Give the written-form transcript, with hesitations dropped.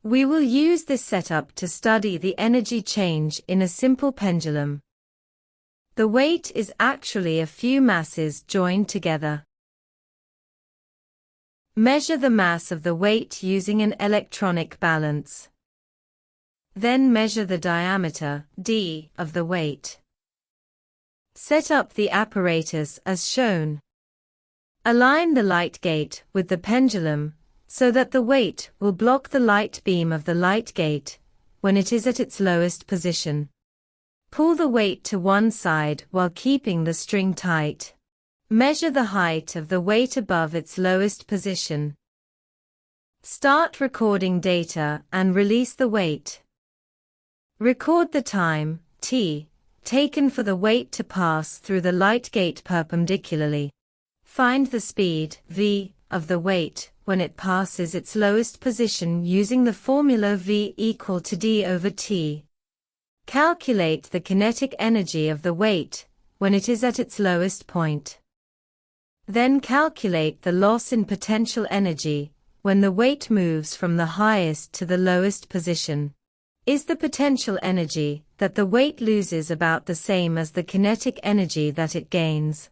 We will use this setup to study the energy change in a simple pendulum. The weight is actually a few masses joined together. Measure the mass of the weight using an electronic balance. Then measure the diameter, d, of the weight. Set up the apparatus as shown. Align the light gate with the pendulum, so that the weight will block the light beam of the light gate when it is at its lowest position. Pull the weight to one side while keeping the string tight. Measure the height of the weight above its lowest position. Start recording data and release the weight. Record the time, t, taken for the weight to pass through the light gate perpendicularly. Find the speed, v, of the weight when it passes its lowest position using the formula v equal to d over t. Calculate the kinetic energy of the weight when it is at its lowest point. Then calculate the loss in potential energy when the weight moves from the highest to the lowest position. Is the potential energy that the weight loses about the same as the kinetic energy that it gains?